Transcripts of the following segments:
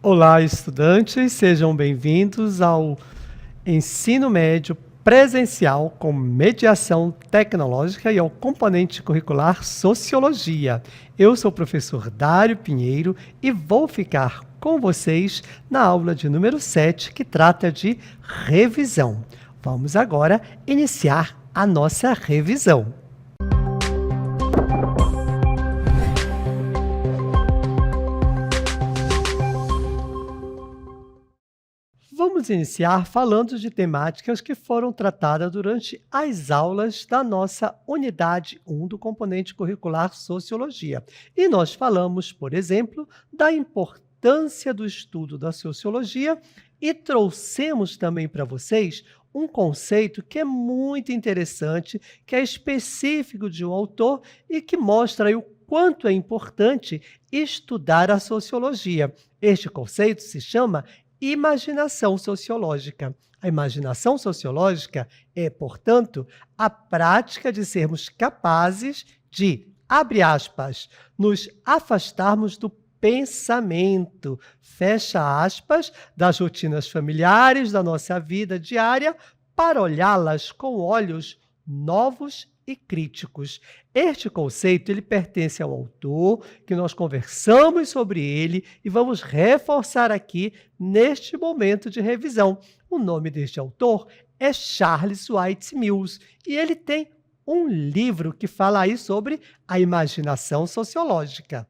Olá, estudantes, sejam bem-vindos ao ensino médio presencial com mediação tecnológica e ao componente curricular Sociologia. Eu sou o professor Dário Pinheiro e vou ficar com vocês na aula de número 7, que trata de revisão. Vamos agora iniciar a nossa revisão. Vamos iniciar falando de temáticas que foram tratadas durante as aulas da nossa unidade 1 do componente curricular Sociologia. E nós falamos, por exemplo, da importância do estudo da sociologia e trouxemos também para vocês um conceito que é muito interessante, que é específico de um autor e que mostra aí o quanto é importante estudar a sociologia. Este conceito se chama imaginação sociológica. A imaginação sociológica é, portanto, a prática de sermos capazes de, abre aspas, nos afastarmos do pensamento, fecha aspas, das rotinas familiares da nossa vida diária para olhá-las com olhos novos e críticos. Este conceito ele pertence ao autor, que nós conversamos sobre ele e vamos reforçar aqui neste momento de revisão. O nome deste autor é Charles White Mills e ele tem um livro que fala aí sobre a imaginação sociológica.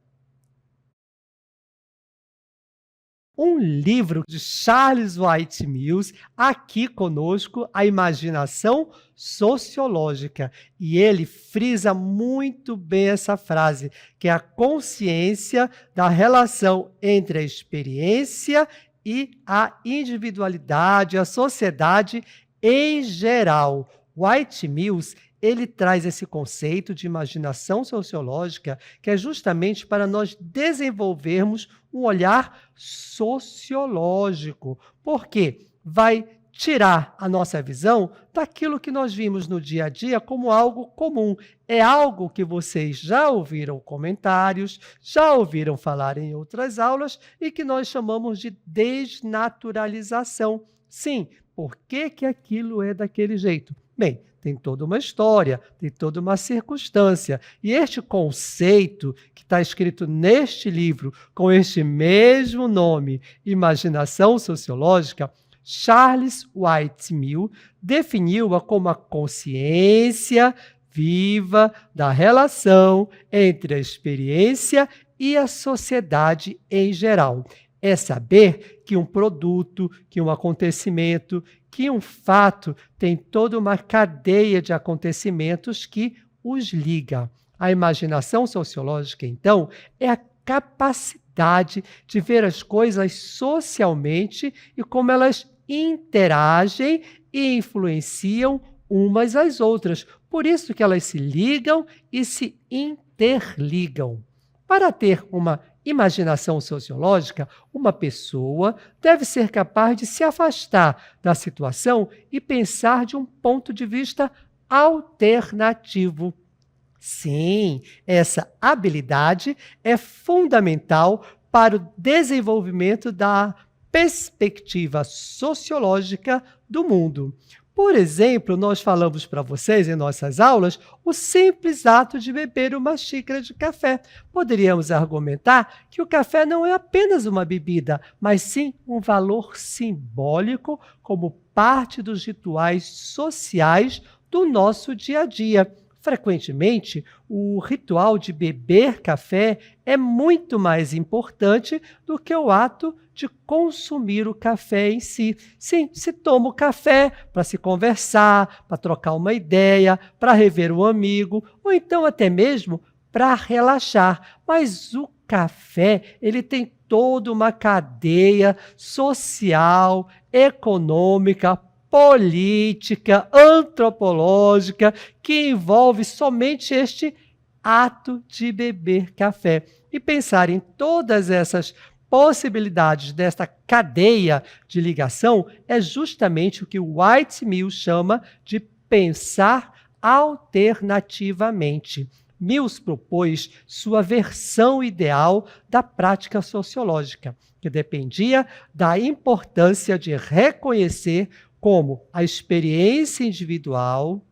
Um livro de Charles White Mills, aqui conosco, A Imaginação Sociológica. E ele frisa muito bem essa frase, que é a consciência da relação entre a experiência e a individualidade, a sociedade em geral. White Mills ele traz esse conceito de imaginação sociológica, que é justamente para nós desenvolvermos um olhar sociológico, porque vai tirar a nossa visão daquilo que nós vimos no dia a dia como algo comum. É algo que vocês já ouviram comentários, já ouviram falar em outras aulas e que nós chamamos de desnaturalização. Sim, por que aquilo é daquele jeito? Bem, tem toda uma história, tem toda uma circunstância. E este conceito que está escrito neste livro, com este mesmo nome, Imaginação Sociológica, Charles White Mills definiu-a como a consciência viva da relação entre a experiência e a sociedade em geral. É saber que um produto, que um acontecimento, que um fato tem toda uma cadeia de acontecimentos que os liga. A imaginação sociológica, então, é a capacidade de ver as coisas socialmente e como elas interagem e influenciam umas às outras. Por isso que elas se ligam e se interligam. Para ter uma imaginação sociológica, uma pessoa deve ser capaz de se afastar da situação e pensar de um ponto de vista alternativo. Sim, essa habilidade é fundamental para o desenvolvimento da perspectiva sociológica do mundo. Por exemplo, nós falamos para vocês em nossas aulas o simples ato de beber uma xícara de café. Poderíamos argumentar que o café não é apenas uma bebida, mas sim um valor simbólico como parte dos rituais sociais do nosso dia a dia. Frequentemente, o ritual de beber café é muito mais importante do que o ato de consumir o café em si. Sim, se toma o café para se conversar, para trocar uma ideia, para rever um amigo, ou então até mesmo para relaxar. Mas o café, ele tem toda uma cadeia social, econômica, política, antropológica, que envolve somente este ato de beber café. E pensar em todas essas possibilidades desta cadeia de ligação é justamente o que White Mills chama de pensar alternativamente. Mills propôs sua versão ideal da prática sociológica, que dependia da importância de reconhecer como a experiência individual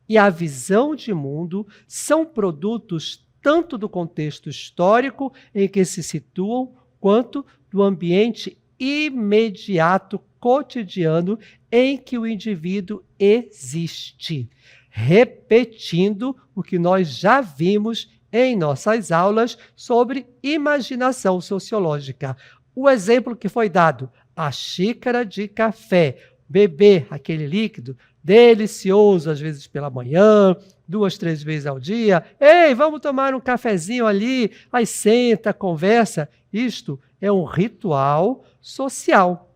e a visão de mundo são produtos tanto do contexto histórico em que se situam, quanto do ambiente imediato, cotidiano, em que o indivíduo existe. Repetindo o que nós já vimos em nossas aulas sobre imaginação sociológica. O exemplo que foi dado, a xícara de café, beber aquele líquido delicioso, às vezes pela manhã, 2, 3 vezes ao dia. Ei, vamos tomar um cafezinho ali, aí senta, conversa. Isto é um ritual social.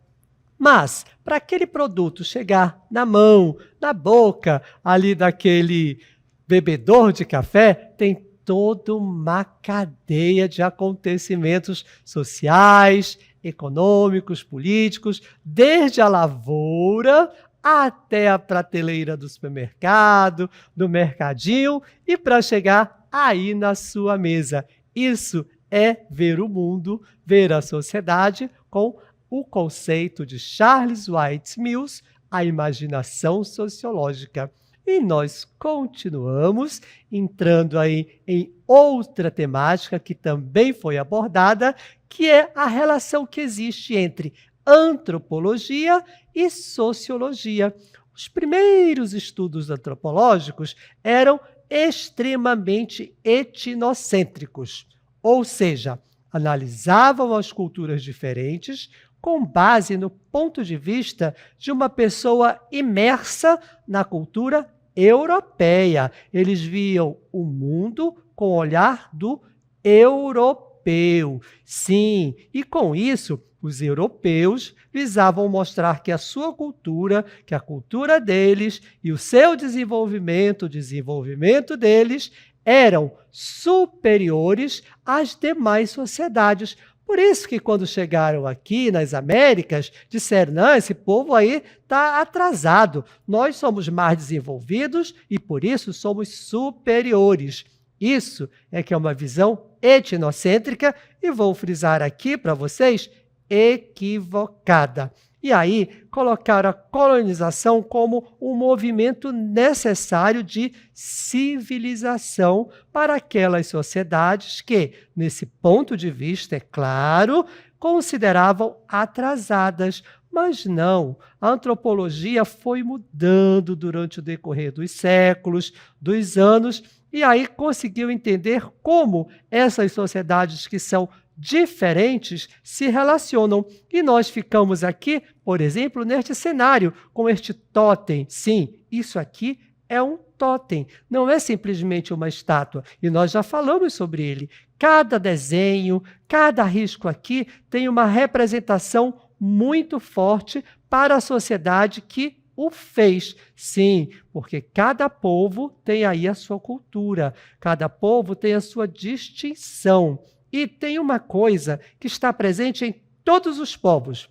Mas, para aquele produto chegar na mão, na boca, ali daquele bebedor de café, tem toda uma cadeia de acontecimentos sociais, econômicos, políticos, desde a lavoura até a prateleira do supermercado, do mercadinho e para chegar aí na sua mesa. Isso é ver o mundo, ver a sociedade com o conceito de Charles White Mills, a imaginação sociológica. E nós continuamos entrando aí em outra temática que também foi abordada, que é a relação que existe entre antropologia e sociologia. Os primeiros estudos antropológicos eram extremamente etnocêntricos, ou seja, analisavam as culturas diferentes com base no ponto de vista de uma pessoa imersa na cultura europeia. Eles viam o mundo com o olhar do europeu. Sim, e com isso, os europeus visavam mostrar que a sua cultura, que a cultura deles e o seu desenvolvimento, o desenvolvimento deles, eram superiores às demais sociedades. Por isso que quando chegaram aqui nas Américas, disseram, não, esse povo aí está atrasado, nós somos mais desenvolvidos e por isso somos superiores. Isso é que é uma visão etnocêntrica e vou frisar aqui para vocês, equivocada. E aí colocaram a colonização como um movimento necessário de civilização para aquelas sociedades que, nesse ponto de vista, é claro, consideravam atrasadas. Mas não, a antropologia foi mudando durante o decorrer dos séculos, dos anos, e aí conseguiu entender como essas sociedades que são diferentes se relacionam. E nós ficamos aqui, por exemplo, neste cenário, com este totem. Sim, isso aqui é um totem, não é simplesmente uma estátua. E nós já falamos sobre ele. Cada desenho, cada risco aqui tem uma representação muito forte para a sociedade que o fez. Sim, porque cada povo tem aí a sua cultura, cada povo tem a sua distinção. E tem uma coisa que está presente em todos os povos,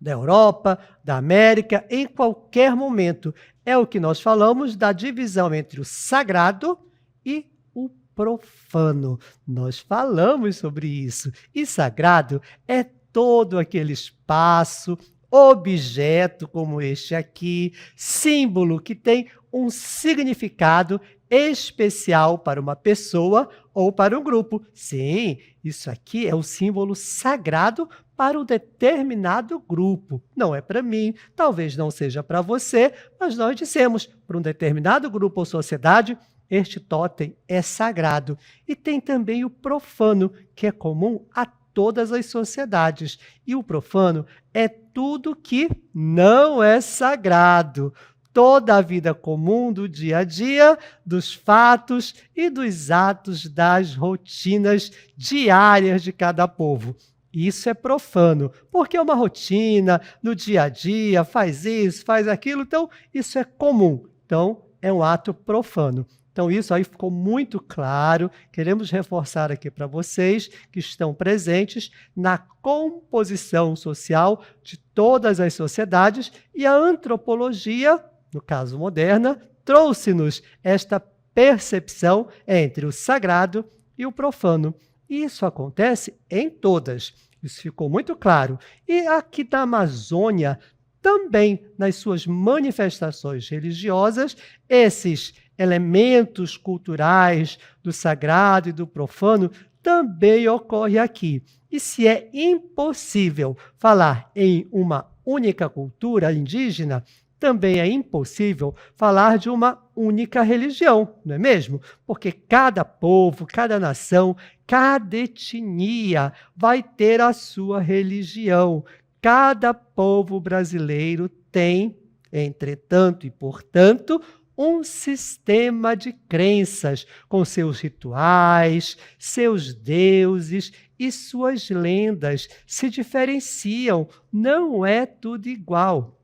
da Europa, da América, em qualquer momento. É o que nós falamos da divisão entre o sagrado e o profano. Nós falamos sobre isso. E sagrado é todo aquele espaço, objeto como este aqui, símbolo que tem um significado especial para uma pessoa ou para um grupo. Sim, isso aqui é um símbolo sagrado para um determinado grupo. Não é para mim, talvez não seja para você, mas nós dissemos, para um determinado grupo ou sociedade, este totem é sagrado. E tem também o profano, que é comum a todas as sociedades. E o profano é tudo que não é sagrado. Toda a vida comum do dia a dia, dos fatos e dos atos das rotinas diárias de cada povo. Isso é profano, porque é uma rotina no dia a dia, faz isso, faz aquilo, então isso é comum. Então, é um ato profano. Então, isso aí ficou muito claro. Queremos reforçar aqui para vocês que estão presentes na composição social de todas as sociedades e a antropologia, no caso moderna, trouxe-nos esta percepção entre o sagrado e o profano. E isso acontece em todas. Isso ficou muito claro. E aqui na Amazônia, também nas suas manifestações religiosas, esses elementos culturais do sagrado e do profano também ocorrem aqui. E se é impossível falar em uma única cultura indígena, também é impossível falar de uma única religião, não é mesmo? Porque cada povo, cada nação, cada etnia vai ter a sua religião. Cada povo brasileiro tem, entretanto e portanto, um sistema de crenças, com seus rituais, seus deuses e suas lendas. Se diferenciam, não é tudo igual.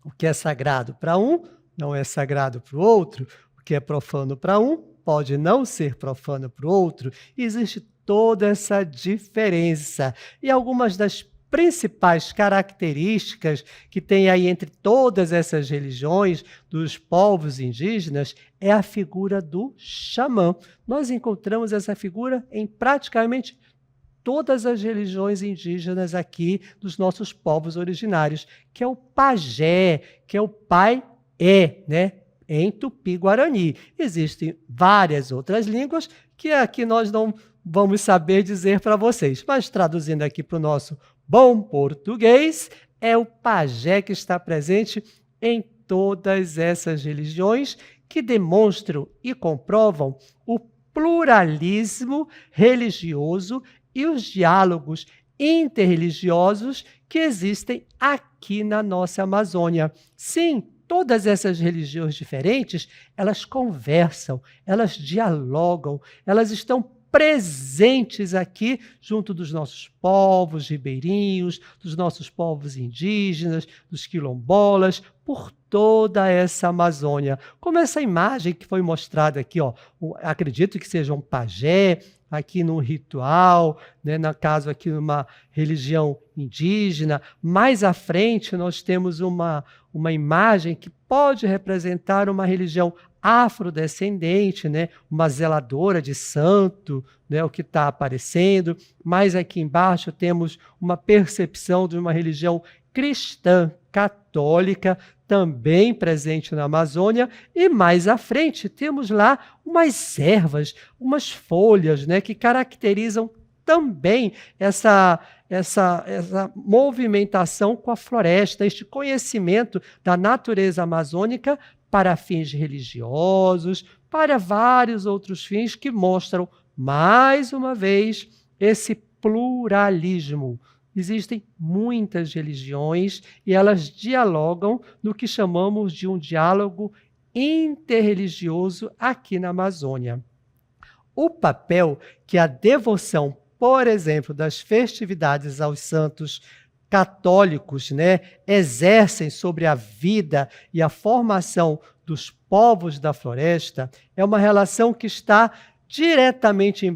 O que é sagrado para um, não é sagrado para o outro. O que é profano para um, pode não ser profano para o outro. Existe toda essa diferença. E algumas das principais características que tem aí entre todas essas religiões dos povos indígenas é a figura do xamã. Nós encontramos essa figura em praticamente todas as religiões indígenas aqui dos nossos povos originários, que é o pajé, que é o pai-é, né? Em Tupi-Guarani. Existem várias outras línguas que aqui nós não vamos saber dizer para vocês, mas traduzindo aqui para o nosso bom português, é o pajé que está presente em todas essas religiões que demonstram e comprovam o pluralismo religioso e os diálogos interreligiosos que existem aqui na nossa Amazônia. Sim, todas essas religiões diferentes, elas conversam, elas dialogam, elas estão presentes aqui junto dos nossos povos ribeirinhos, dos nossos povos indígenas, dos quilombolas, por toda essa Amazônia. Como essa imagem que foi mostrada aqui, ó, acredito que seja um pajé, aqui num ritual, né, no caso aqui numa religião indígena. Mais à frente nós temos uma imagem que pode representar uma religião afrodescendente, né, uma zeladora de santo, né, o que está aparecendo. Mais aqui embaixo temos uma percepção de uma religião cristã católica, também presente na Amazônia, e mais à frente temos lá umas ervas, umas folhas, né, que caracterizam também essa movimentação com a floresta, este conhecimento da natureza amazônica para fins religiosos, para vários outros fins que mostram, mais uma vez, esse pluralismo. Existem muitas religiões e elas dialogam no que chamamos de um diálogo interreligioso aqui na Amazônia. O papel que a devoção, por exemplo, das festividades aos santos católicos, né, exercem sobre a vida e a formação dos povos da floresta é uma relação que está diretamente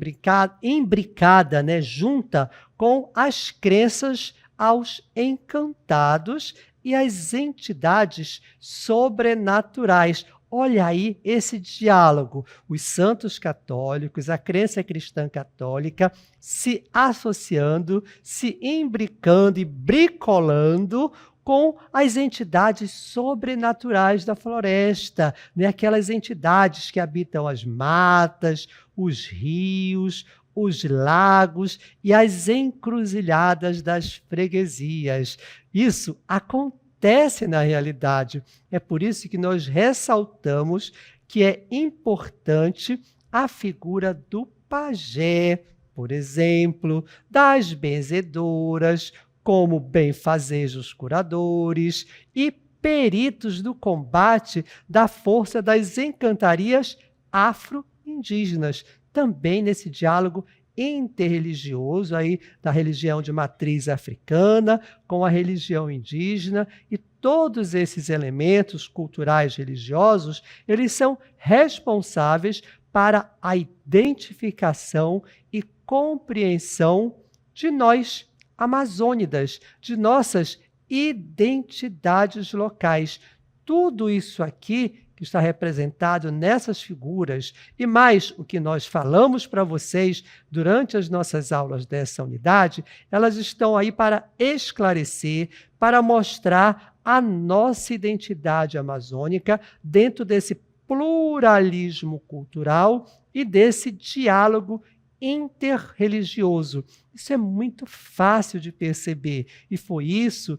imbricada, né, junta com as crenças aos encantados e às entidades sobrenaturais. Olha aí esse diálogo, os santos católicos, a crença cristã católica se associando, se imbricando e bricolando com as entidades sobrenaturais da floresta, né? Aquelas entidades que habitam as matas, os rios, os lagos e as encruzilhadas das freguesias. Isso acontece na realidade. É por isso que nós ressaltamos que é importante a figura do pajé, por exemplo, das benzedoras, como benfazejos curadores e peritos do combate da força das encantarias afro-indígenas, também nesse diálogo interreligioso aí da religião de matriz africana com a religião indígena, e todos esses elementos culturais religiosos, eles são responsáveis para a identificação e compreensão de nós amazônidas, de nossas identidades locais. Tudo isso aqui que está representado nessas figuras, e mais o que nós falamos para vocês durante as nossas aulas dessa unidade, elas estão aí para esclarecer, para mostrar a nossa identidade amazônica dentro desse pluralismo cultural e desse diálogo interreligioso. Isso é muito fácil de perceber, e foi isso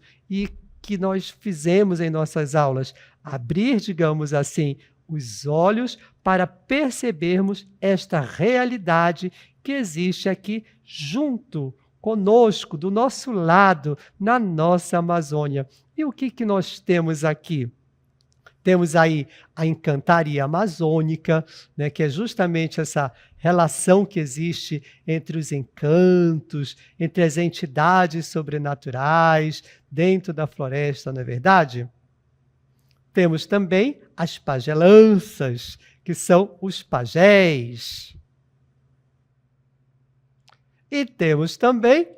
que nós fizemos em nossas aulas, abrir, digamos assim, os olhos para percebermos esta realidade que existe aqui junto conosco, do nosso lado, na nossa Amazônia. E o que nós temos aqui? Temos aí a encantaria amazônica, né, que é justamente essa relação que existe entre os encantos, entre as entidades sobrenaturais dentro da floresta, não é verdade? Temos também as pagelanças, que são os pajés. E temos também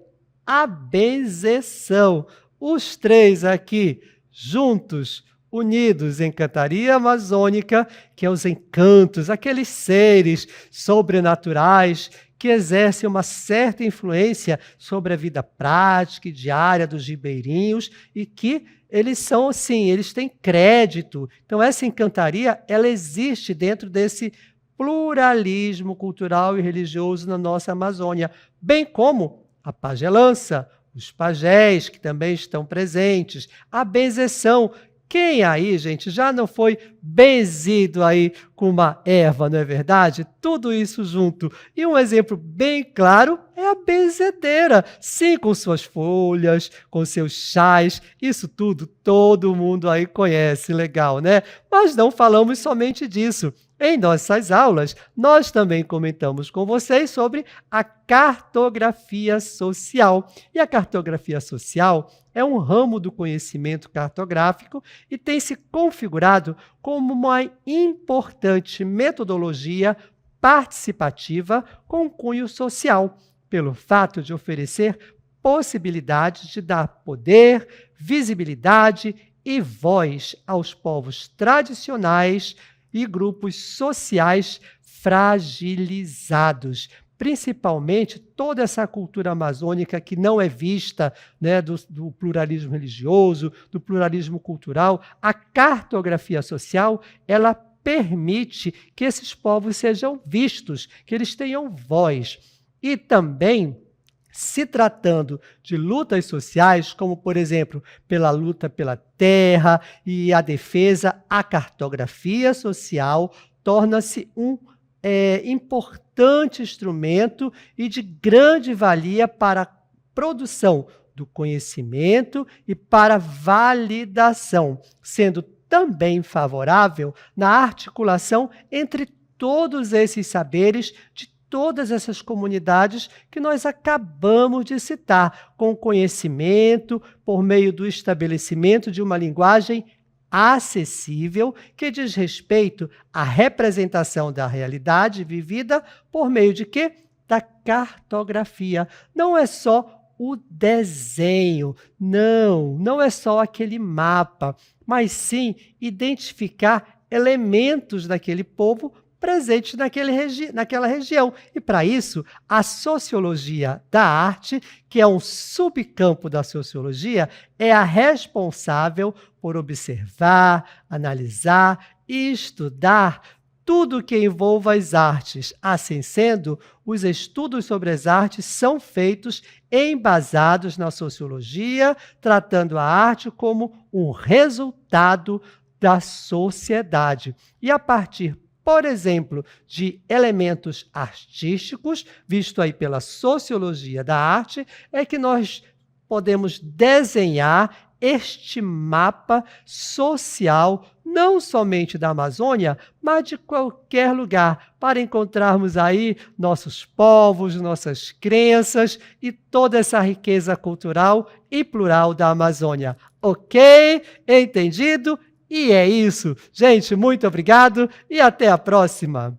a benzeção. Os três aqui juntos, unidos em encantaria amazônica, que é os encantos, aqueles seres sobrenaturais que exercem uma certa influência sobre a vida prática e diária dos ribeirinhos e que eles são assim, eles têm crédito. Então essa encantaria, ela existe dentro desse pluralismo cultural e religioso na nossa Amazônia, bem como a pagelança, os pajés, que também estão presentes, a benzeção. Quem aí, gente, já não foi benzido aí com uma erva, não é verdade? Tudo isso junto. E um exemplo bem claro é a benzedeira. Sim, com suas folhas, com seus chás, isso tudo todo mundo aí conhece, legal, né? Mas não falamos somente disso. Em nossas aulas, nós também comentamos com vocês sobre a cartografia social. E a cartografia social é um ramo do conhecimento cartográfico e tem se configurado como uma importante metodologia participativa com cunho social, pelo fato de oferecer possibilidades de dar poder, visibilidade e voz aos povos tradicionais e grupos sociais fragilizados. Principalmente toda essa cultura amazônica que não é vista, né, do pluralismo religioso, do pluralismo cultural. A cartografia social, ela permite que esses povos sejam vistos, que eles tenham voz. E também, se tratando de lutas sociais, como, por exemplo, pela luta pela terra e a defesa, a cartografia social torna-se um importante instrumento e de grande valia para a produção do conhecimento e para a validação, sendo também favorável na articulação entre todos esses saberes de todas essas comunidades que nós acabamos de citar, com conhecimento, por meio do estabelecimento de uma linguagem acessível, que diz respeito à representação da realidade vivida por meio de quê? Da cartografia. Não é só o desenho, não é só aquele mapa, mas sim identificar elementos daquele povo presentes naquela região. E, para isso, a sociologia da arte, que é um subcampo da sociologia, é a responsável por observar, analisar e estudar tudo que envolva as artes. Assim sendo, os estudos sobre as artes são feitos embasados na sociologia, tratando a arte como um resultado da sociedade. E a partir, por exemplo, de elementos artísticos, visto aí pela sociologia da arte, é que nós podemos desenhar este mapa social, não somente da Amazônia, mas de qualquer lugar, para encontrarmos aí nossos povos, nossas crenças e toda essa riqueza cultural e plural da Amazônia. Ok? Entendido? E é isso. Gente, muito obrigado e até a próxima.